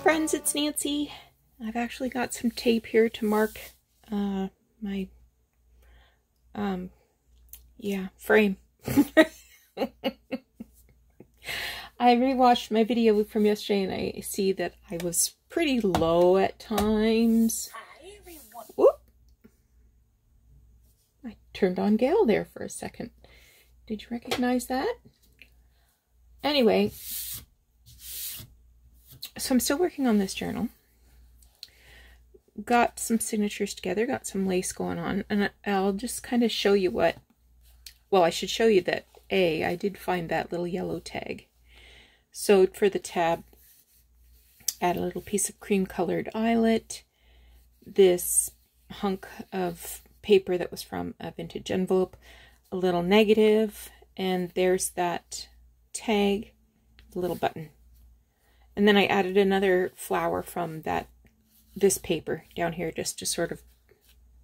friends, it's Nancy. I've actually got some tape here to mark my frame. I rewatched my video from yesterday and I see that I was pretty low at times. Whoop. I turned on Gail there for a second. Did you recognize that? Anyway, so I'm still working on this journal. Got some signatures together, got some lace going on, and I'll just kind of show you what, well, I should show you that I did find that little yellow tag. So for the tab, add a little piece of cream colored eyelet, this hunk of paper that was from a vintage envelope, a little negative, and there's that tag, the little button. And then I added another flower from this paper down here just to sort of,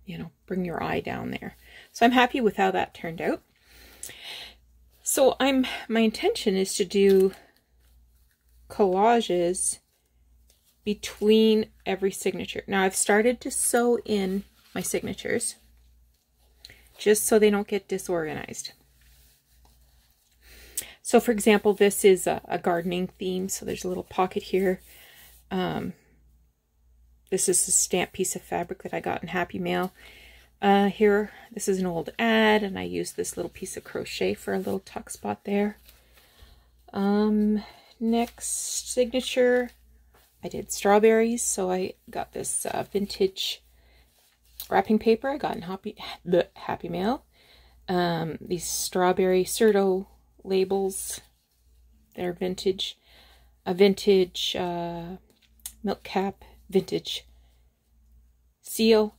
you know, bring your eye down there. So I'm happy with how that turned out. So my intention is to do collages between every signature. Now I've started to sew in my signatures just so they don't get disorganized. So for example, this is a gardening theme, so there's a little pocket here. This is a stamped piece of fabric that I got in Happy Mail. Here, this is an old ad, and I used this little piece of crochet for a little tuck spot there. Next signature, I did strawberries, so I got this vintage wrapping paper I got in Happy Mail. These strawberry Certo labels that are vintage. A vintage milk cap, vintage seal.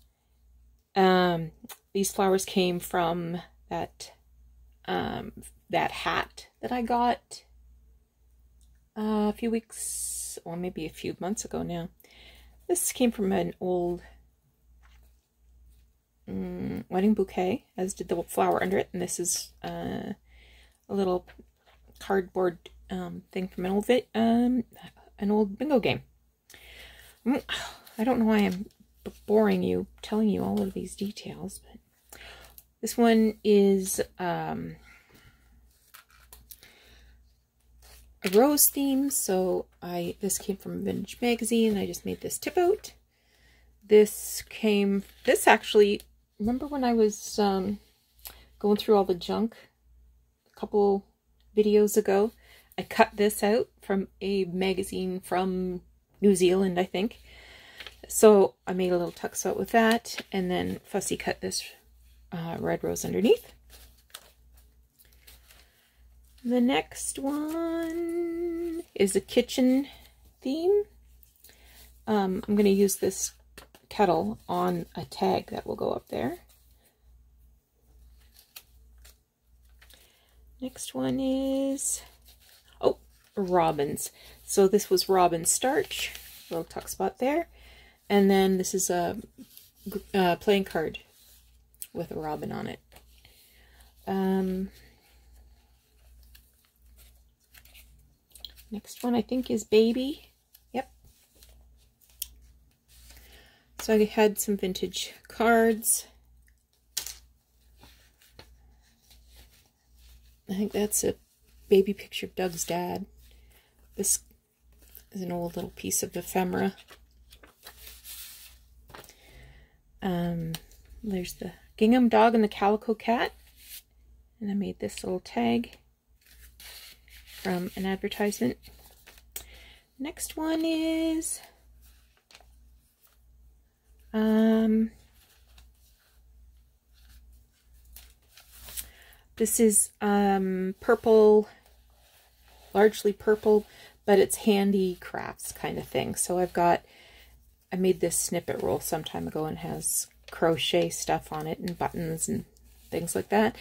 These flowers came from that hat that I got a few weeks, or maybe a few months ago now. This came from an old wedding bouquet, as did the flower under it, and this is a little cardboard thing from an old bingo game. I don't know why I'm boring you, telling you all of these details, but this one is a rose theme, so this came from a vintage magazine. I just made this tip out. This actually, remember when I was going through all the junk a couple videos ago? I cut this out from a magazine from New Zealand, I think. So I made a little tuck spot with that, and then fussy cut this red rose underneath. The next one is a kitchen theme. I'm going to use this kettle on a tag that will go up there. Next one is, robins. So this was robin starch, little tuck spot there. And then this is a playing card with a robin on it. Next one I think is baby. Yep. So I had some vintage cards. I think that's a baby picture of Doug's dad. This is an old little piece of ephemera. There's the gingham dog and the calico cat. And I made this little tag from an advertisement. Next one is this is purple, largely purple, but it's handicrafts kind of thing. So I made this snippet roll some time ago and has crochet stuff on it and buttons and things like that.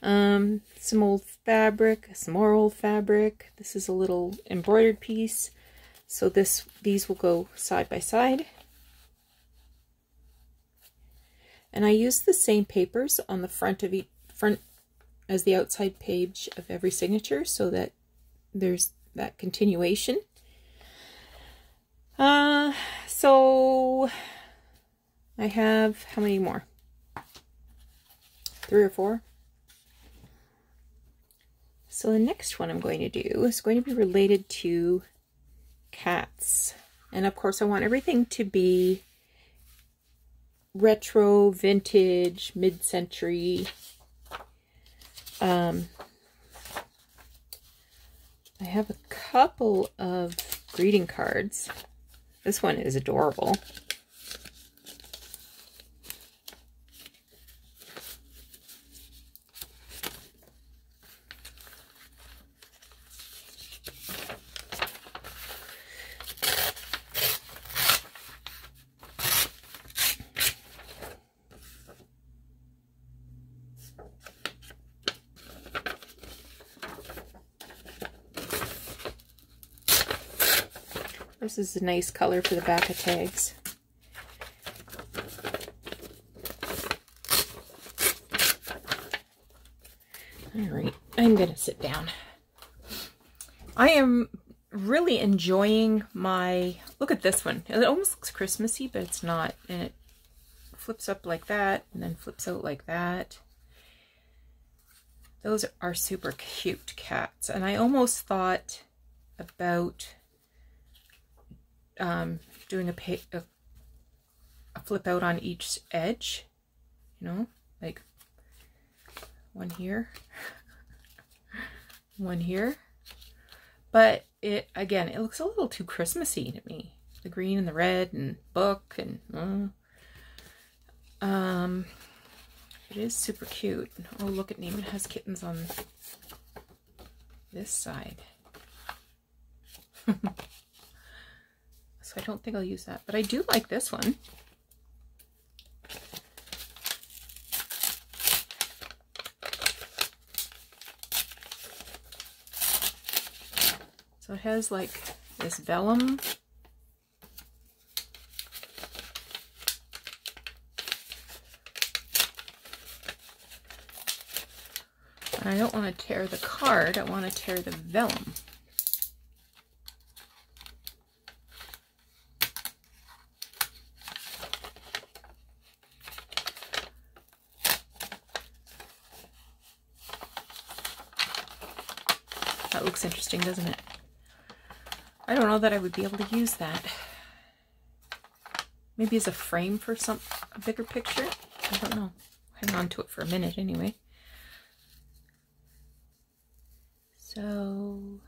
Some old fabric, some more old fabric. This is a little embroidered piece. So these will go side by side. And I use the same papers on the front as the outside page of every signature so that there's that continuation. So I have, how many more? 3 or 4. So the next one I'm going to do is going to be related to cats. And of course I want everything to be retro, vintage, mid-century. I have a couple of greeting cards. This one is adorable. This is a nice color for the back of tags. Alright, I'm going to sit down. I am really enjoying my... Look at this one. It almost looks Christmassy, but it's not. And it flips up like that, and then flips out like that. Those are super cute cats. And I almost thought about doing a flip out on each edge, you know, like one here, one here. But it, again, it looks a little too Christmassy to me. The green and the red and book and it is super cute. Oh, look at Neiman has kittens on this side. So I don't think I'll use that, but I do like this one. So it has like this vellum. And I don't want to tear the card, I want to tear the vellum. That looks interesting, doesn't it? I don't know that I would be able to use that. Maybe as a frame for a bigger picture? I don't know. Hang on to it for a minute anyway. So...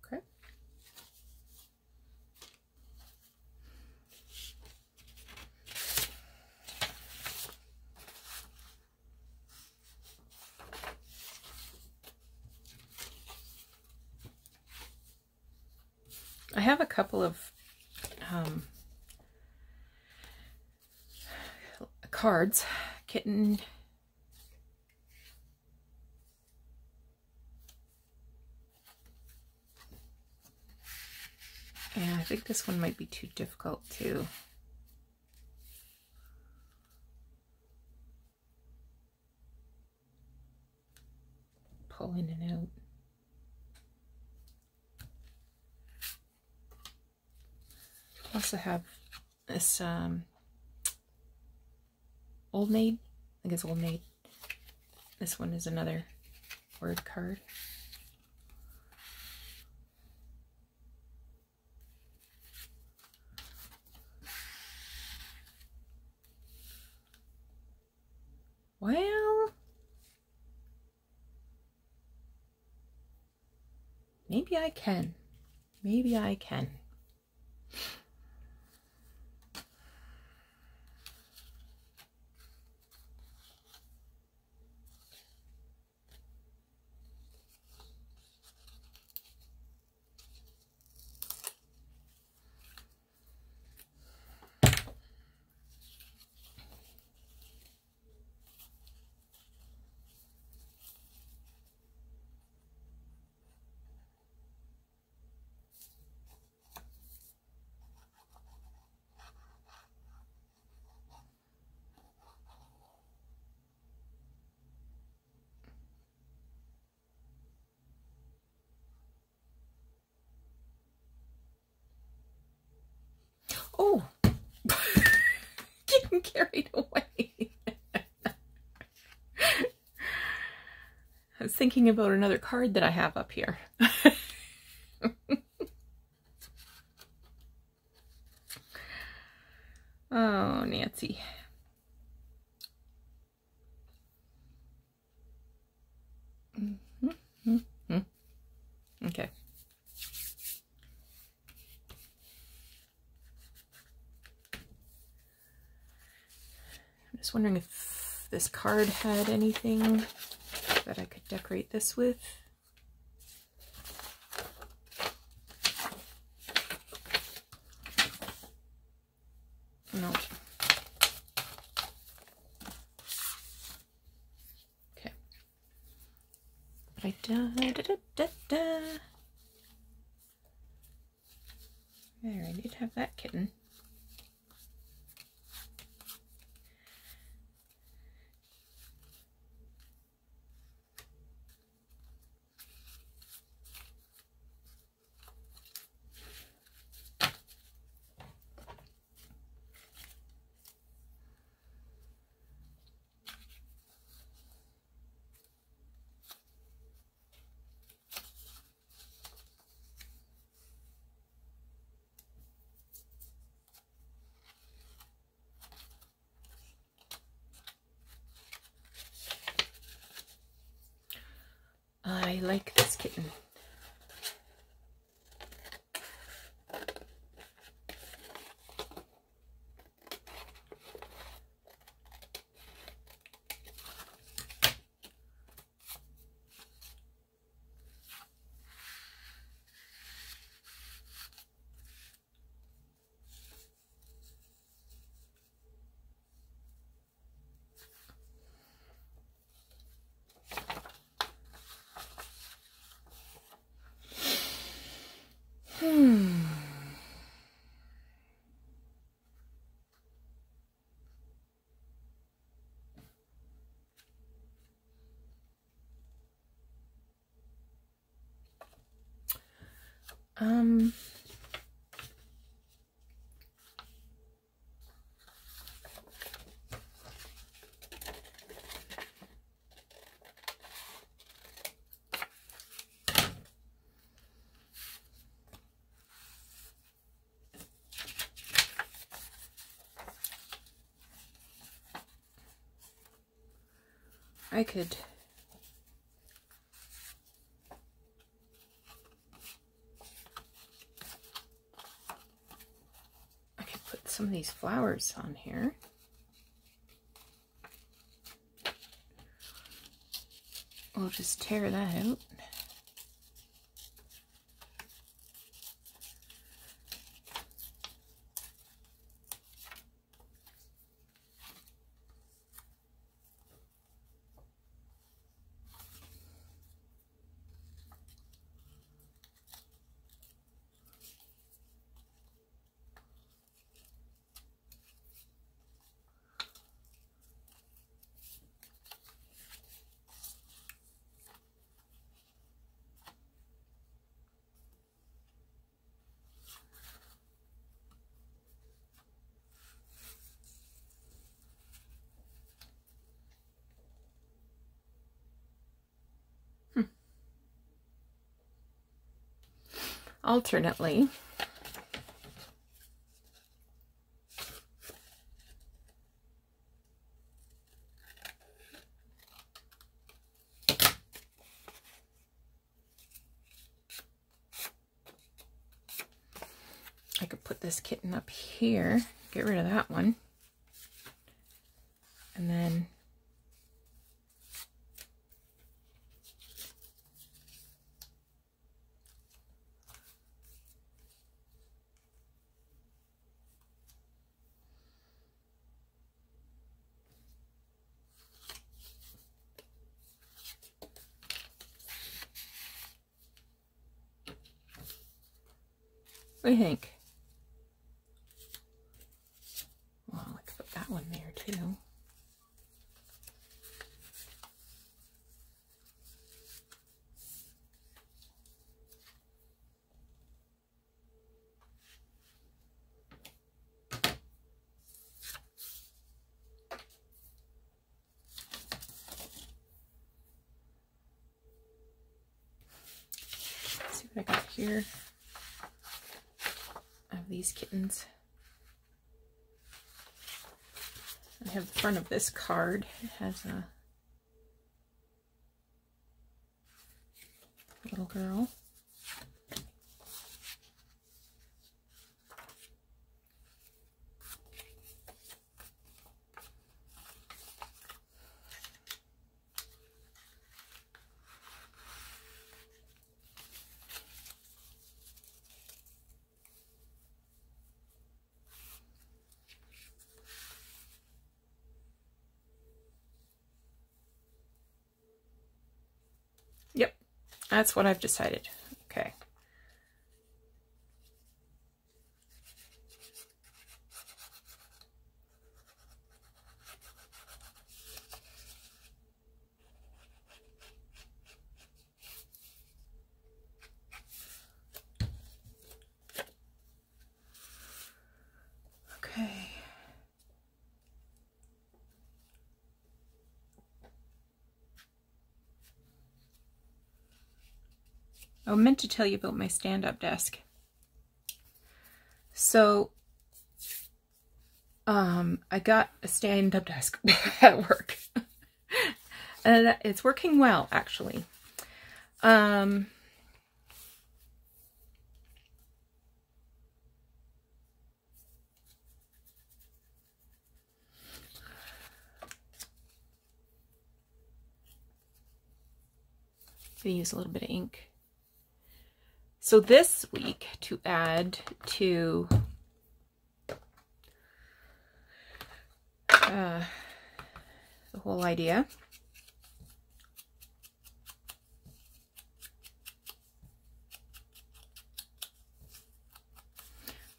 okay. I have a couple of cards, kitten, and I think this one might be too difficult to pull in and out. I also have this Old Maid. I think it's Old Maid. This one is another word card. Well, maybe I can. Maybe I can. Oh, getting carried away. I was thinking about another card that I have up here. Oh, Nancy. Okay. I'm just wondering if this card had anything that I could decorate this with. No. Okay. But there, I did have that kitten. I like this kitten. I could put some of these flowers on here. We'll just tear that out. Alternately, I could put this kitten up here, get rid of that one, and then what do you think? Well, I could put that one there too. that I got here of these kittens. I have the front of this card. It has a little girl. Yep, that's what I've decided. Okay. Okay. I meant to tell you about my stand-up desk. So, I got a stand-up desk at work. And it's working well, actually. Gonna use a little bit of ink. So this week, to add to the whole idea,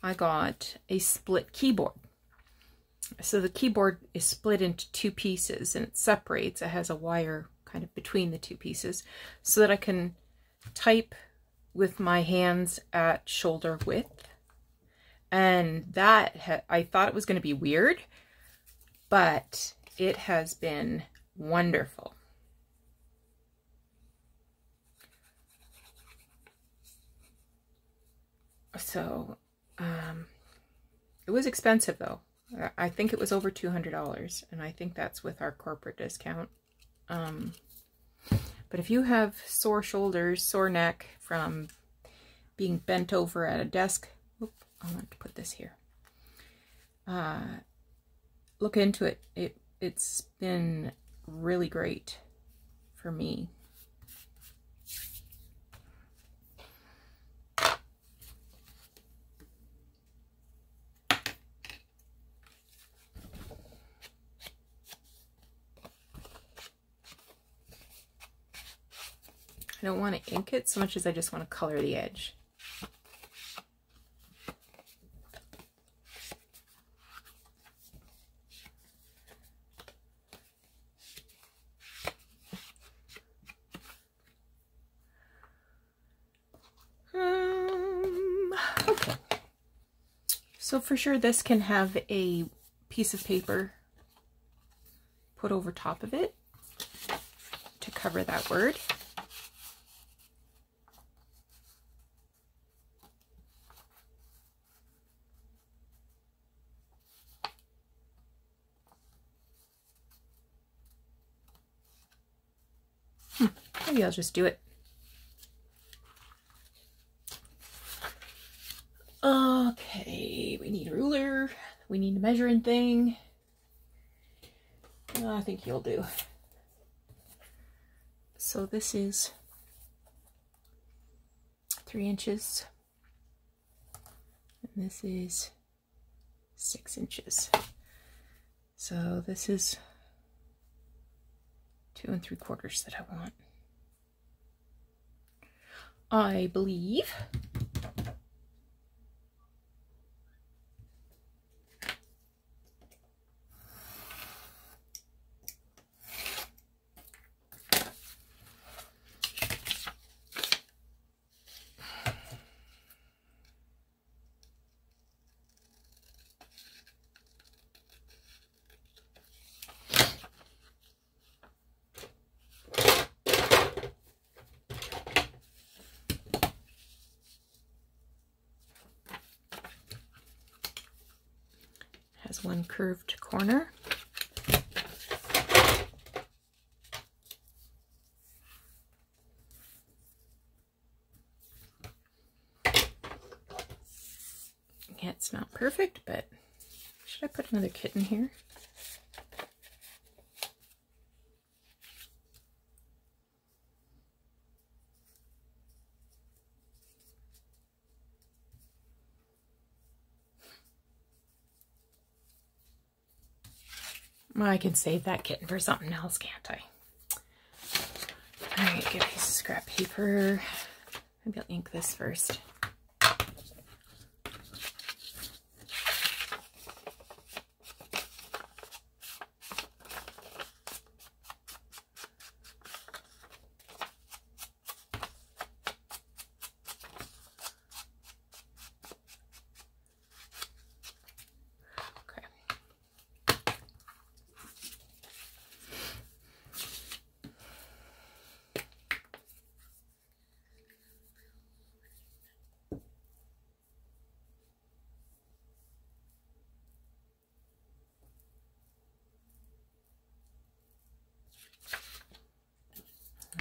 I got a split keyboard. So the keyboard is split into two pieces and it separates. It has a wire kind of between the two pieces so that I can type with my hands at shoulder width. And that, I thought it was going to be weird, but it has been wonderful. So, it was expensive though. I think it was over $200, and I think that's with our corporate discount. But if you have sore shoulders, sore neck from being bent over at a desk, I want to put this here. Look into it. It's been really great for me. I don't want to ink it so much as I just want to color the edge. Okay. So for sure this can have a piece of paper put over top of it to cover that word. Maybe I'll just do it. Okay, we need a ruler. We need a measuring thing. I think you'll do. So this is 3 inches. And this is 6 inches. So this is 2 3/4 that I want. I believe. has one curved corner. Yeah, it's not perfect, but should I put another kitten here? Well, I can save that kitten for something else, can't I? Alright, get a piece of scrap paper. Maybe I'll ink this first.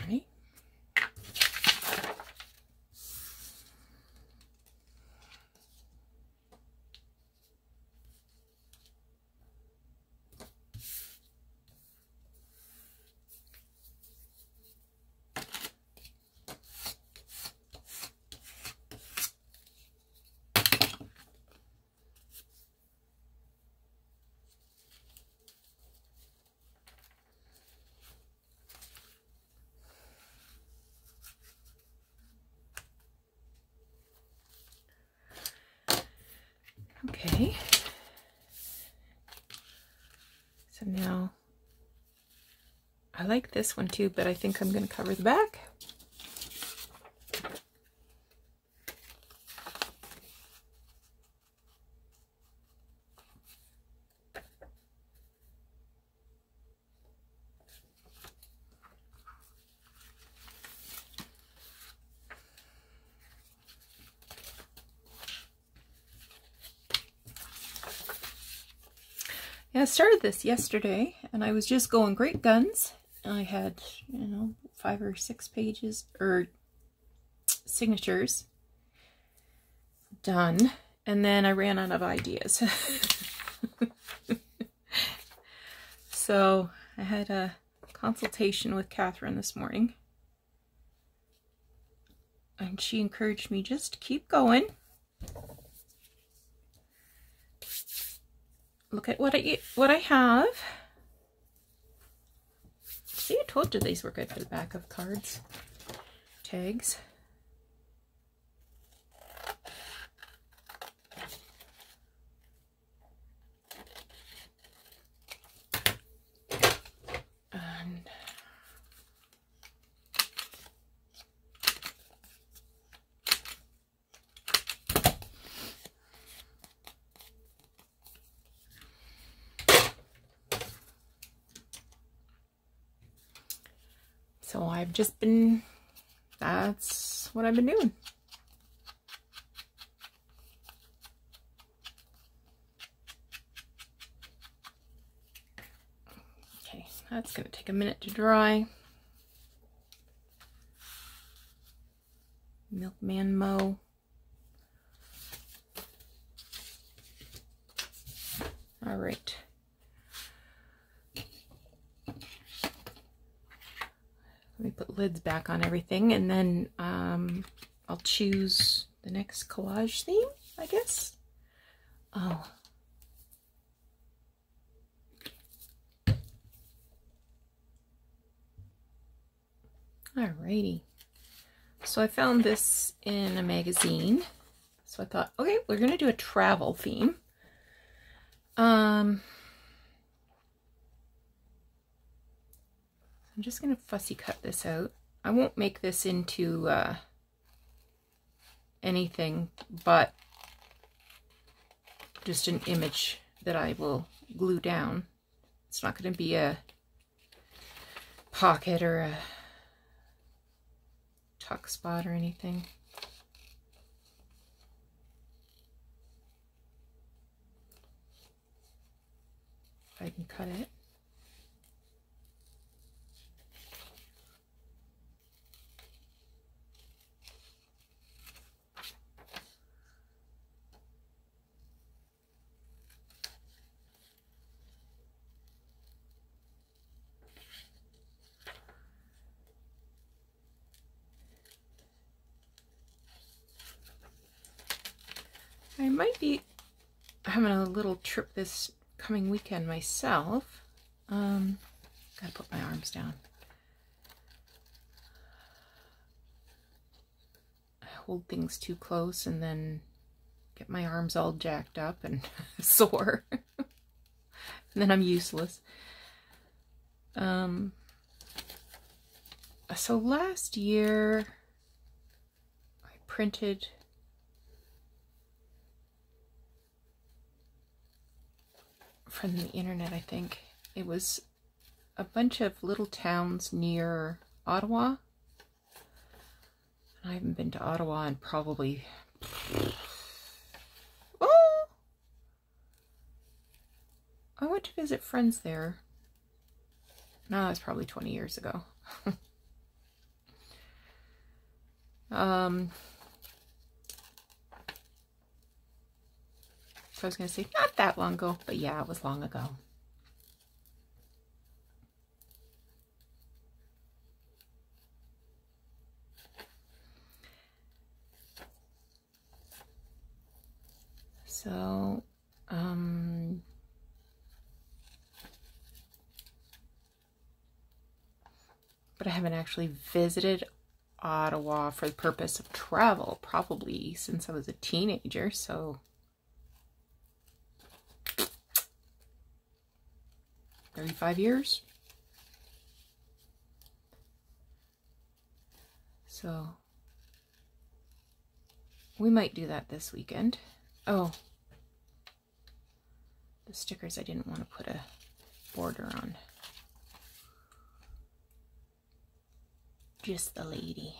Alright. Okay, so now I like this one too, but I think I'm going to cover the back. Yeah, I started this yesterday and I was just going great guns. I had, 5 or 6 pages or signatures done, and then I ran out of ideas. So I had a consultation with Catherine this morning and she encouraged me just to keep going. Look at what I have. See, I told you these were good for the back of cards. Tags. And so I've just been, that's what I've been doing. Okay, that's going to take a minute to dry. Milkman Mo. All right. Let me put lids back on everything, and then I'll choose the next collage theme, I guess. Oh. Alrighty. So I found this in a magazine. So I thought, okay, we're going to do a travel theme. I'm just going to fussy cut this out. I won't make this into anything but just an image that I will glue down. It's not going to be a pocket or a tuck spot or anything. I can cut it. I might be having a little trip this coming weekend myself. Gotta put my arms down. I hold things too close and then get my arms all jacked up and sore. And then I'm useless. So last year I printed from the internet, I think. It was a bunch of little towns near Ottawa. I haven't been to Ottawa in probably... Oh! I went to visit friends there. No, it was probably 20 years ago. So I was going to say not that long ago, but yeah, it was long ago. So, but I haven't actually visited Ottawa for the purpose of travel, probably since I was a teenager, so 35 years. So we might do that this weekend. Oh, the stickers I didn't want to put a border on. Just the lady.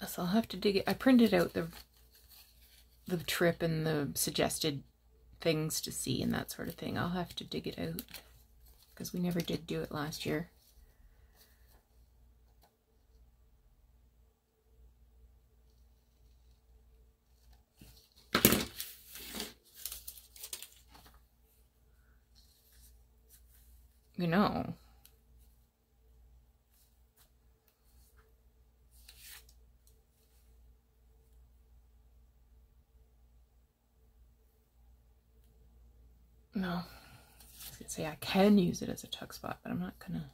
So I'll have to dig it. I printed out the trip and the suggested things to see and that sort of thing. I'll have to dig it out because we never did do it last year. You know. No. I was gonna say I can use it as a tuck spot, but I'm not gonna.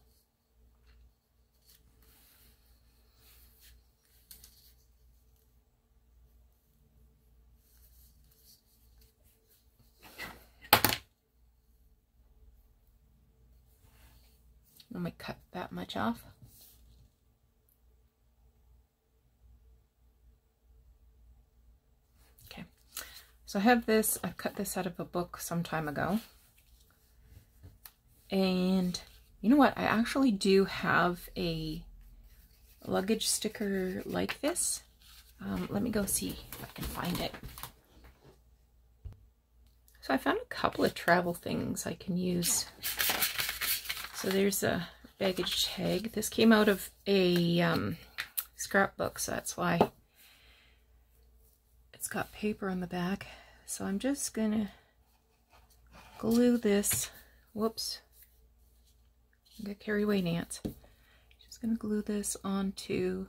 Let me cut that much off. Okay, so I have this, I cut this out of a book some time ago. And you know what? I actually do have a luggage sticker like this. Let me go see if I can find it. So I found a couple of travel things I can use. So there's a baggage tag. This came out of a scrapbook, so that's why it's got paper on the back. So I'm just gonna glue this. Whoops. I'm gonna carry away, Nance. Just gonna glue this onto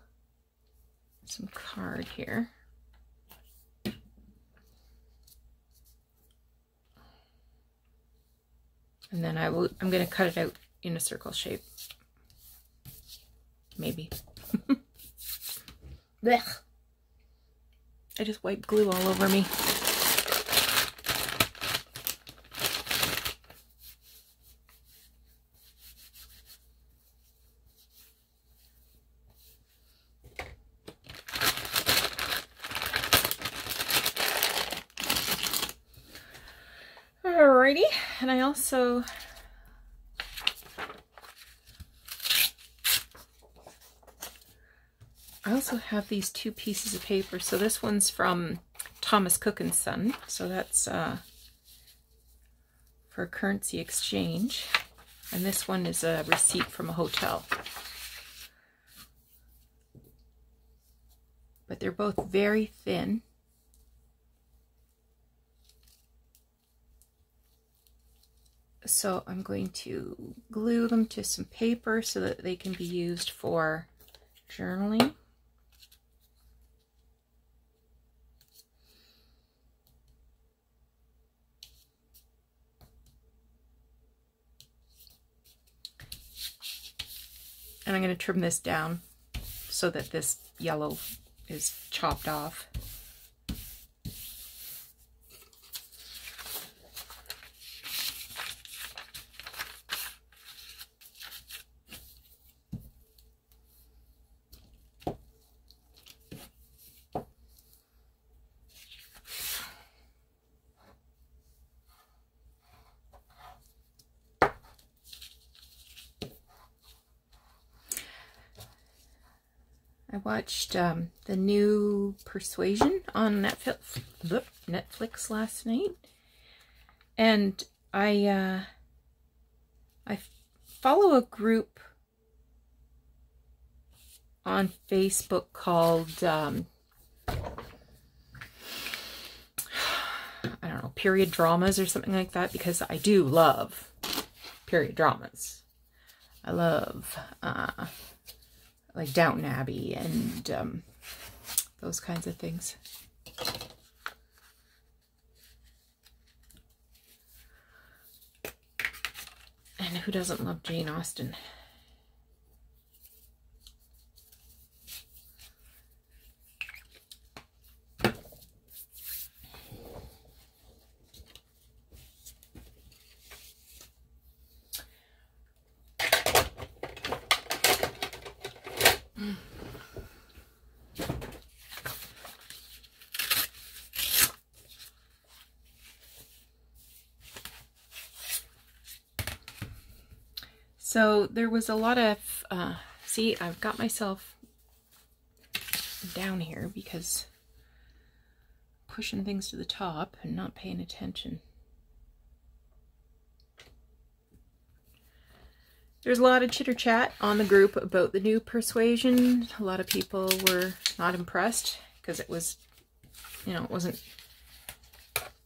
some card here. And then I'm gonna cut it out in a circle shape. Maybe. Blech. I just wiped glue all over me. All Alrighty, and I also have these two pieces of paper. So this one's from Thomas Cook and Son, so that's for currency exchange, and this one is a receipt from a hotel. But they're both very thin. So I'm going to glue them to some paper so that they can be used for journaling. And I'm going to trim this down so that this yellow is chopped off. I watched the new Persuasion on Netflix last night, and I follow a group on Facebook called I don't know, period dramas or something like that, because I do love period dramas. I love like Downton Abbey and those kinds of things. And who doesn't love Jane Austen? So there was a lot of, see, I've got myself down here because pushing things to the top and not paying attention. There's a lot of chitter chat on the group about the new Persuasion. A lot of people were not impressed because it was, you know, it wasn't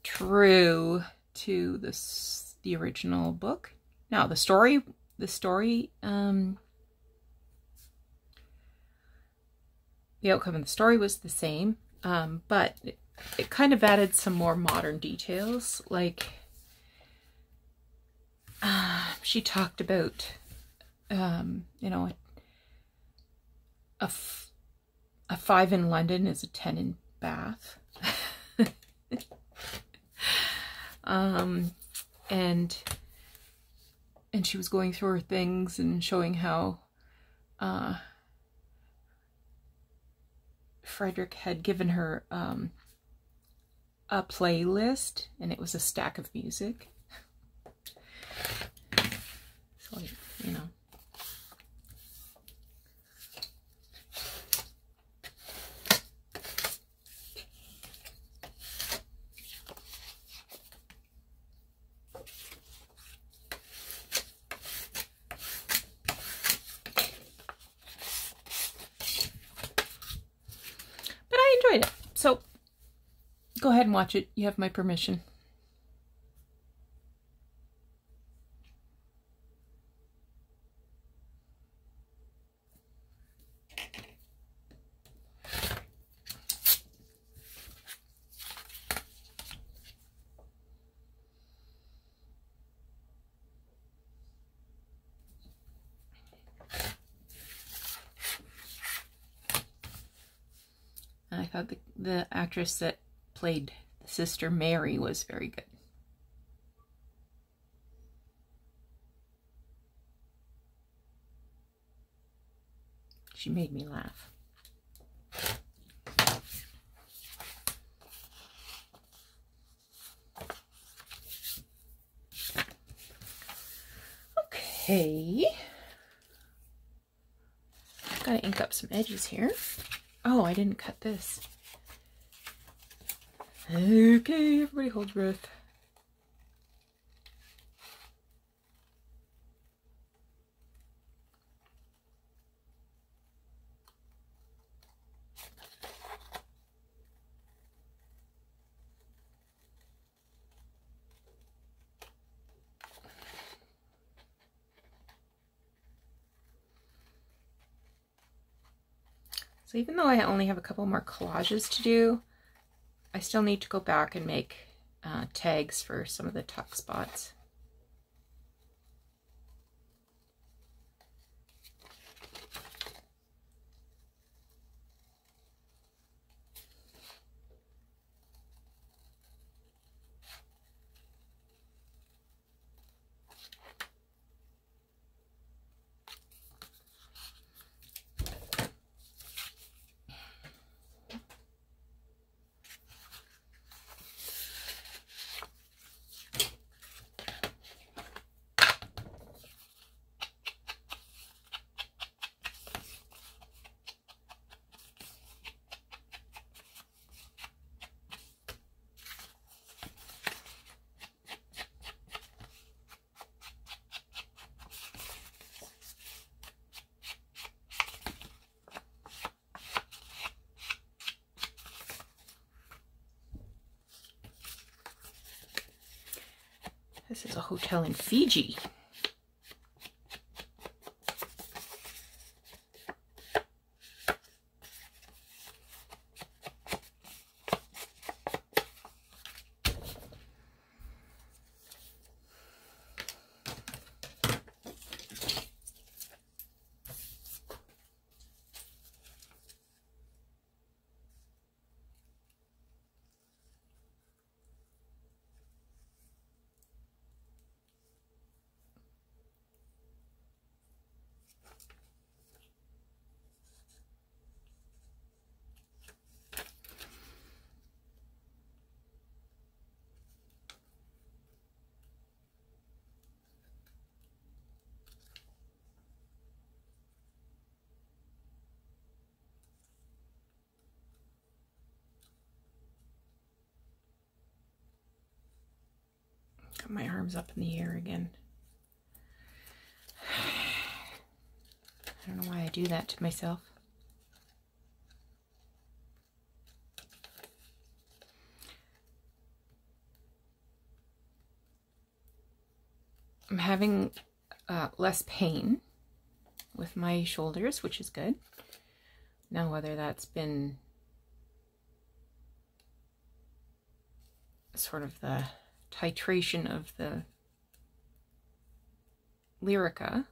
true to the original book. Now, the story, the outcome of the story was the same, but it kind of added some more modern details. Like, she talked about, you know, a 5 in London is a 10 in Bath. And she was going through her things and showing how Frederick had given her a playlist, and it was a stack of music. So, you know. Enjoyed it. So go ahead and watch it. You have my permission. I thought the actress that played Sister Mary was very good. She made me laugh. Okay. I've got to ink up some edges here. Oh, I didn't cut this. Okay, everybody hold your breath. So even though I only have a couple more collages to do, I still need to go back and make tags for some of the tuck spots. This is a hotel in Fiji. Got my arms up in the air again. I don't know why I do that to myself. I'm having less pain with my shoulders, which is good. Now, whether that's been sort of the titration of the Lyrica,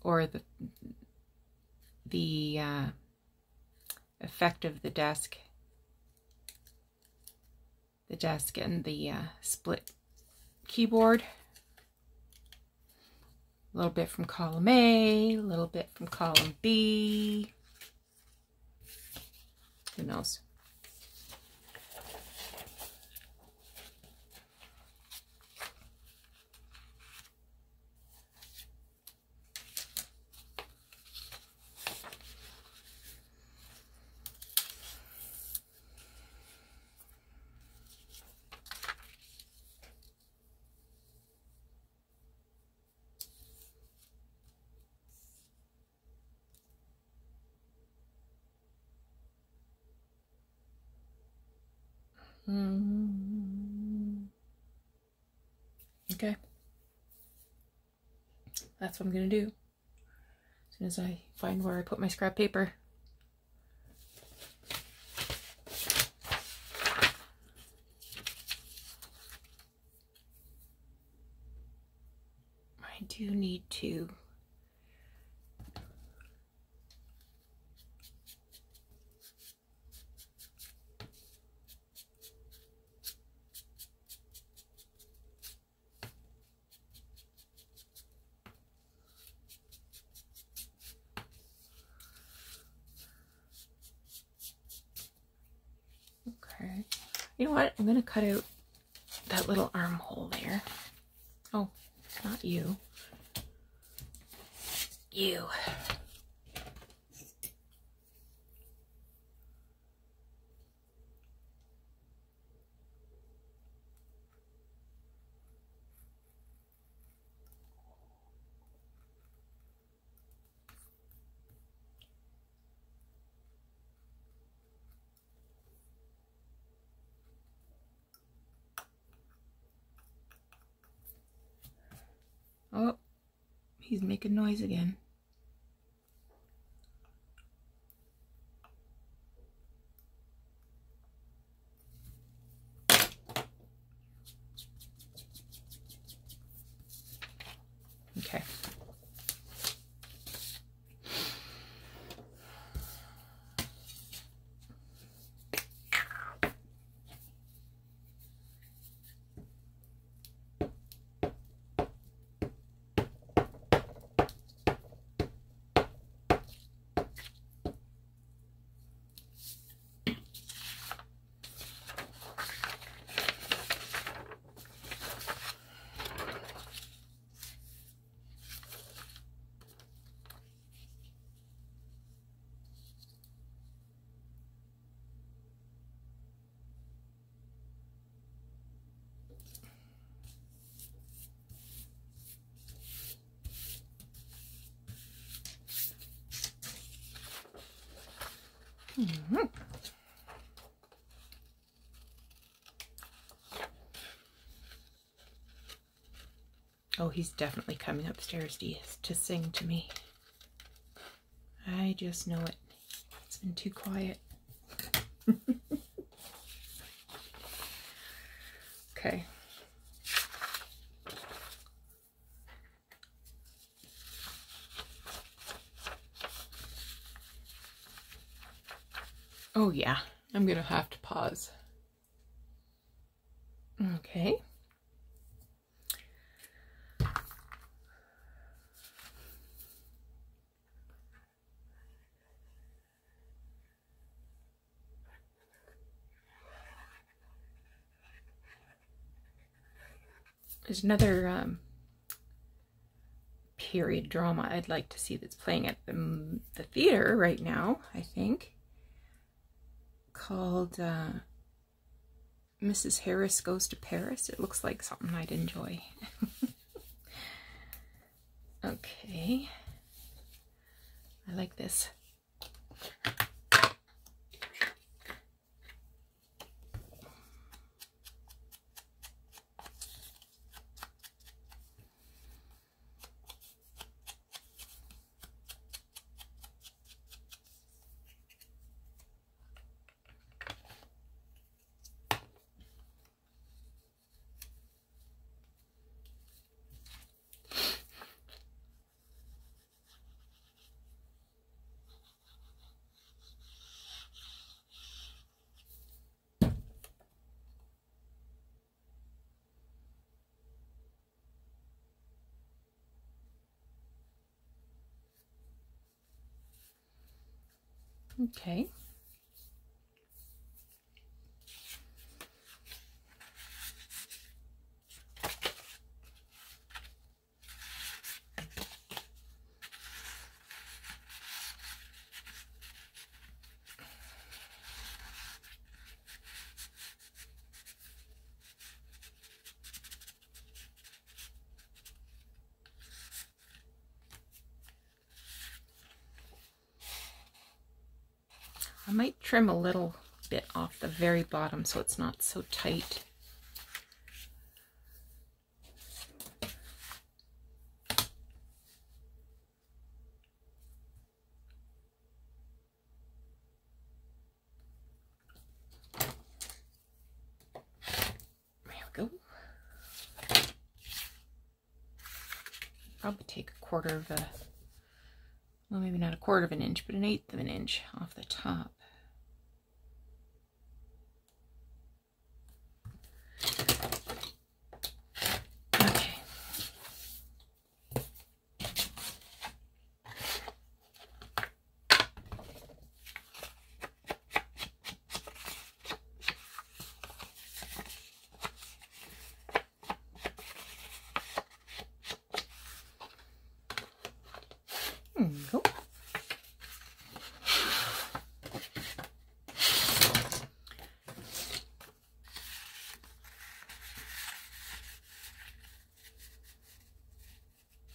or the effect of the desk and the split keyboard. A little bit from column A, a little bit from column B. Who knows? Okay. That's what I'm going to do. As soon as I find where I put my scrap paper. I do need to okay. You know what? I'm going to cut out that little armhole there. Oh, not you. You. Oh, he's making noise again. Okay. Mm-hmm. Oh, he's definitely coming upstairs to sing to me. I just know it. It's been too quiet. Okay. Oh yeah, I'm gonna have to pause. Okay. There's another period drama I'd like to see that's playing at the theater right now, I think, called Mrs. Harris Goes to Paris. It looks like something I'd enjoy. Okay. I like this. Okay. I might trim a little bit off the very bottom so it's not so tight. There we go. Probably take a quarter of a, well, maybe not a quarter of an inch, but an eighth of an inch off the top.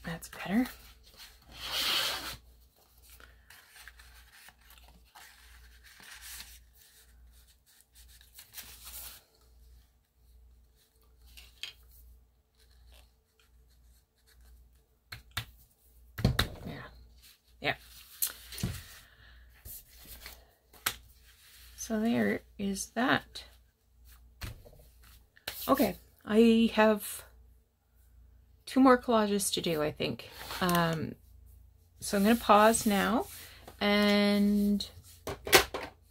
That's better. Yeah. So there is that. Okay, I have 2 more collages to do, I think. So I'm going to pause now, and I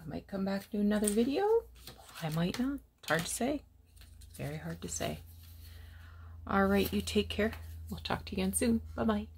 might come back to another video. I might not. It's hard to say. Very hard to say. All right, you take care. We'll talk to you again soon. Bye-bye.